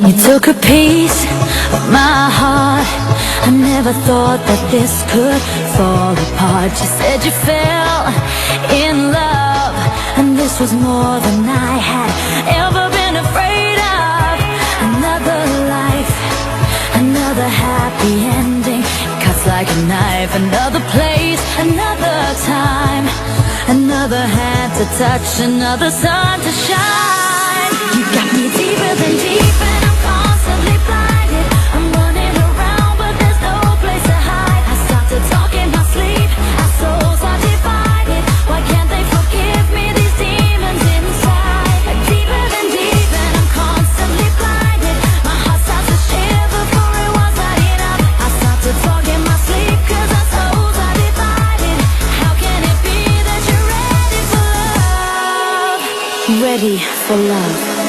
You took a piece of my heart. I never thought that this could fall apart. You said you fell in love, and this was more than I had ever been afraid of. Another life, another happy ending. It cuts like a knife. Another place, another time, another hand to touch, another sun to shine. You got me deeper than deep, and I'm constantly blinded. I'm running around, but there's no place to hide. I start to talk in my sleep. Our souls are divided. Why can't they forgive me? These demons inside. Deeper than deep, and I'm constantly blinded. My heart starts to shiver, for it was not enough. I start to talk in my sleep, 'cause our souls are divided. How can it be that you're ready for love? Ready for love.